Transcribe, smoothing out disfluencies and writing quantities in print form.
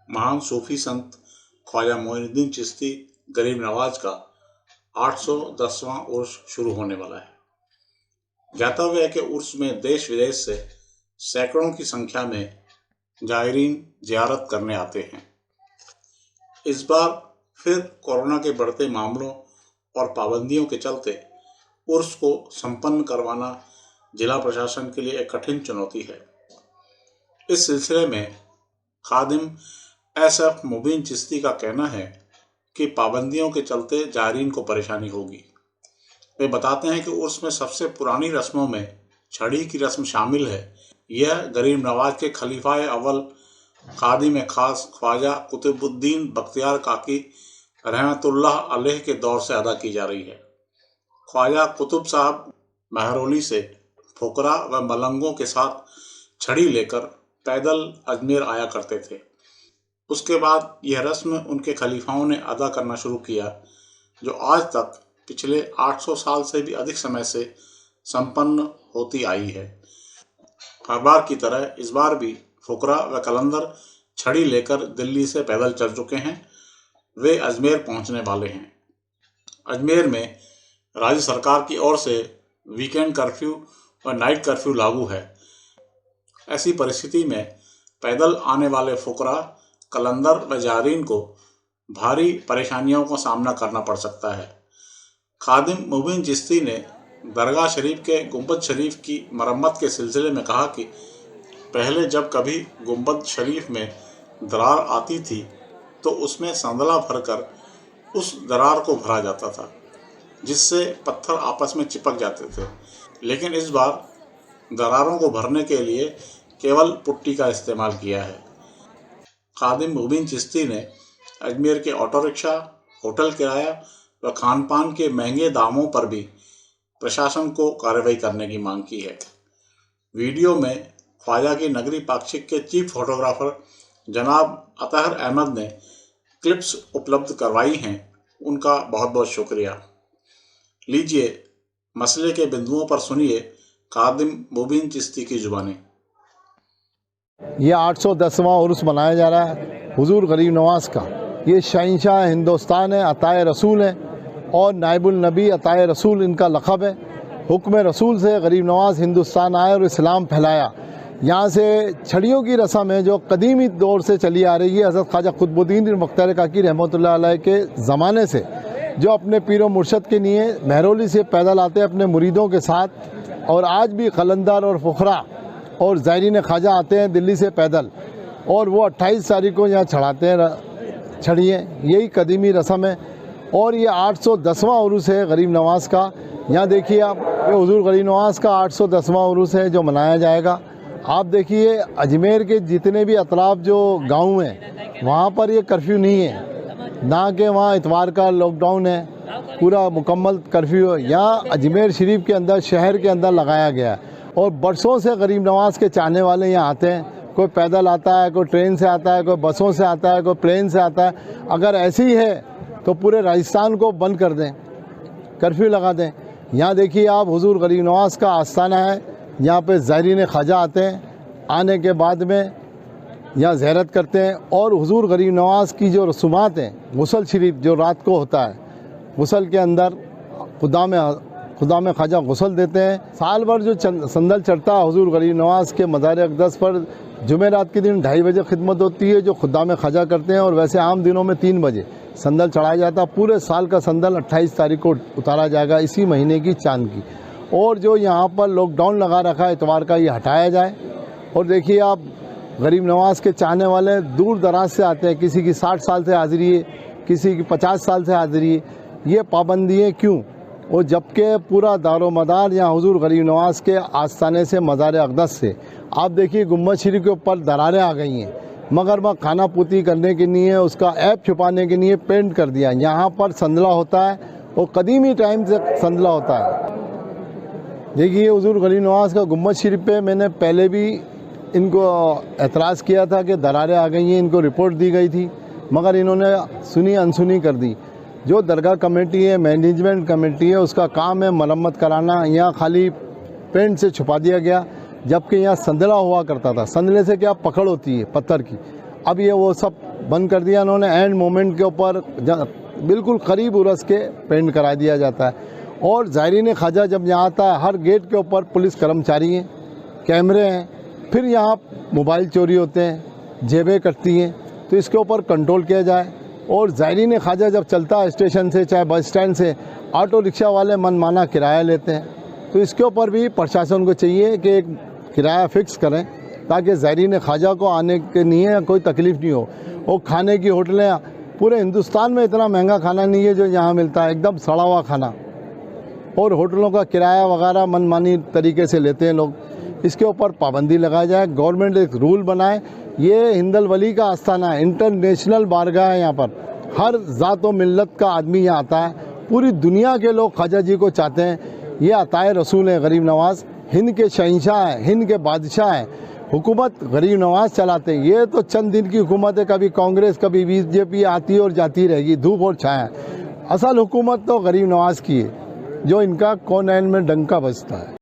महान सूफी संत ख्वाजा मोइनुद्दीन चिश्ती गरीब नवाज का 810वां उर्स शुरू होने वाला है। ज्ञातव्य है कि उर्स में देश विदेश से सैकड़ों की संख्या में जायरीन जियारत करने आते हैं। इस बार फिर कोरोना के बढ़ते मामलों और पाबंदियों के चलते उर्स को संपन्न करवाना जिला प्रशासन के लिए एक कठिन चुनौती है। इस सिलसिले में खादिम SF मुबीन चिश्ती का कहना है कि पाबंदियों के चलते जायरीन को परेशानी होगी। वे बताते हैं कि उर्स में सबसे पुरानी रस्मों में छड़ी की रस्म शामिल है। यह गरीब नवाज के खलीफाए अव्वल खादिम खास ख्वाजा कुतुबुद्दीन बख्तियार काकी रहमतुल्लाह अलैह के दौर से अदा की जा रही है। ख्वाजा कुतुब साहब महरौली से फुकरा व मलंगों के साथ छड़ी लेकर पैदल अजमेर आया करते थे। उसके बाद यह रस्म उनके खलीफाओं ने अदा करना शुरू किया, जो आज तक पिछले 800 साल से भी अधिक समय से संपन्न होती आई है। हर बार की तरह इस बार भी फुकरा व कलंदर छड़ी लेकर दिल्ली से पैदल चल चुके हैं। वे अजमेर पहुंचने वाले हैं। अजमेर में राज्य सरकार की ओर से वीकेंड कर्फ्यू और नाइट कर्फ्यू लागू है। ऐसी परिस्थिति में पैदल आने वाले फुकरा, कलंदर व जायरीन को भारी परेशानियों का सामना करना पड़ सकता है। खादिम मुबीन चिश्ती ने दरगाह शरीफ के गुंबद शरीफ की मरम्मत के सिलसिले में कहा कि पहले जब कभी गुंबद शरीफ में दरार आती थी तो उसमें संदला भरकर उस दरार को भरा जाता था, जिससे पत्थर आपस में चिपक जाते थे। लेकिन इस बार दरारों को भरने के लिए केवल पुट्टी का इस्तेमाल किया है। खादिम मुबीन चिश्ती ने अजमेर के ऑटो रिक्शा, होटल किराया व खान पान के महंगे दामों पर भी प्रशासन को कार्रवाई करने की मांग की है। वीडियो में ख्वाजा की नगरी पाक्षिक के चीफ फोटोग्राफर जनाब अतहर अहमद ने क्लिप्स उपलब्ध करवाई हैं। उनका बहुत बहुत शुक्रिया। लीजिए मसले के बिंदुओं पर सुनिए खादिम मुबीन चिश्ती की जुबानी। ये 810वां उर्स मनाया जा रहा है हुजूर गरीब नवाज का। ये शहंशाह हिंदुस्तान है, अताए रसूल है और नाइबुल नबी अताए रसूल इनका लक़ब है। हुक्म रसूल से गरीब नवाज हिंदुस्तान आए और इस्लाम फैलाया। यहाँ से छड़ियों की रस्म है जो कदीमी दौर से चली आ रही है। हज़रत ख्वाजा कुतुबुद्दीन बख्तियार काकी रहमतुल्लाह अलैह के ज़माने से, जो अपने पीर व मुर्शद के लिए महरौली से पैदल आते अपने मुरीदों के साथ। और आज भी कलंदर और फुखरा और ज़ायरीन ख्वाजा आते हैं दिल्ली से पैदल, और वो 28 तारीख को यहाँ चढ़ाते हैं छड़िए। यही कदीमी रस्म है। और ये 810वां उर्स है गरीब नवाज का। यहाँ देखिए आप, ये हुजूर गरीब नवाज का 810वां उर्स है जो मनाया जाएगा। आप देखिए अजमेर के जितने भी अतराफ जो गांव हैं वहाँ पर ये कर्फ्यू नहीं है, ना कि वहाँ इतवार का लॉकडाउन है, पूरा मुकम्मल कर्फ्यू है। यहाँ अजमेर शरीफ के अंदर, शहर के अंदर लगाया गया है। और बरसों से गरीब नवाज के चाहने वाले यहाँ आते हैं। कोई पैदल आता है, कोई ट्रेन से आता है, कोई बसों से आता है, कोई प्लेन से आता है। अगर ऐसी है तो पूरे राजस्थान को बंद कर दें, कर्फ्यू लगा दें। यहाँ देखिए आप, हुजूर गरीब नवाज का आस्थाना है। यहाँ पे ज़ायरीन ख्वाजा आते हैं, आने के बाद में यहाँ ज़ियारत करते हैं। और हुजूर गरीब नवाज की जो रसूमात हैं, गुस्ल शरीफ जो रात को होता है, गुस्ल के अंदर खुदा में ख्वाजा गुस्ल देते हैं। साल भर जो संदल चढ़ता है हुजूर गरीब नवाज के मज़ार अक़दस पर, जुमेरात के दिन 2:30 बजे खिदमत होती है जो खुदा में ख्वाजा करते हैं। और वैसे आम दिनों में 3 बजे संदल चढ़ाया जाता है। पूरे साल का संदल 28 तारीख को उतारा जाएगा, इसी महीने की चांद की। और जो यहाँ पर लॉकडाउन लगा रखा है इतवार का, ये हटाया जाए। और देखिए आप, गरीब नवाज के चाहने वाले दूर दराज से आते हैं। किसी की 60 साल से हाज़िरी है, किसी की 50 साल से हाज़िरी है। ये पाबंदियाँ क्यों? और जबकि पूरा दारोमदार यहाँ हुजूर गरीब नवाज के आस्थाने से, मज़ार अक़दस से। आप देखिए गुंबद शरीफ के ऊपर दरारें आ गई हैं, मगर वह खाना पूती करने के लिए, उसका ऐब छुपाने के लिए पेंट कर दिया। यहाँ पर संदला होता है और कदीमी टाइम से संदला होता है। देखिए हुजूर गरीब नवाज का गुंबद शरीफ पे मैंने पहले भी इनको एतराज़ किया था कि दरारें आ गई हैं, इनको रिपोर्ट दी गई थी, मगर इन्होंने सुनी अनसुनी कर दी। जो दरगाह कमेटी है, मैनेजमेंट कमेटी है, उसका काम है मरम्मत कराना। यहाँ खाली पेंट से छुपा दिया गया, जबकि यहाँ संदला हुआ करता था। संदले से क्या पकड़ होती है पत्थर की, अब ये वो सब बंद कर दिया उन्होंने। एंड मोमेंट के ऊपर बिल्कुल करीब उर्स के पेंट करा दिया जाता है। और ज़ायरीन ख्वाजा जब यहाँ आता है, हर गेट के ऊपर पुलिस कर्मचारी हैं, कैमरे हैं, फिर यहाँ मोबाइल चोरी होते हैं, जेबें कटती हैं, तो इसके ऊपर कंट्रोल किया जाए। और ज़ायरीन ख्वाजा जब चलता है स्टेशन से, चाहे बस स्टैंड से, ऑटो रिक्शा वाले मनमाना किराया लेते हैं, तो इसके ऊपर भी प्रशासन को चाहिए कि एक किराया फ़िक्स करें ताकि ज़ायरीन ख्वाजा को आने के लिए कोई तकलीफ़ नहीं हो। और खाने की होटलें, पूरे हिंदुस्तान में इतना महंगा खाना नहीं है जो यहाँ मिलता है, एकदम सड़ा हुआ खाना, और होटलों का किराया वगैरह मनमानी तरीके से लेते हैं लोग। इसके ऊपर पाबंदी लगाई जाए, गवर्नमेंट एक रूल बनाए। ये हिंदल वली का आस्थाना है, इंटरनेशनल बारगाह है, यहाँ पर हर ज़ात व मिल्लत का आदमी यहाँ आता है। पूरी दुनिया के लोग ख्वाजा जी को चाहते हैं। ये अताए रसूल हैं गरीब नवाज़, हिंद के शहंशाह हैं, हिंद के बादशाह हैं। हुकूमत गरीब नवाज़ चलाते हैं। ये तो चंद दिन की हुकूमत है, कभी कांग्रेस कभी बीजेपी आती और जाती रहेगी, धूप और छाया। असल हुकूमत तो गरीब नवाज़ की है, जो इनका कोनैन में डंका बजता है।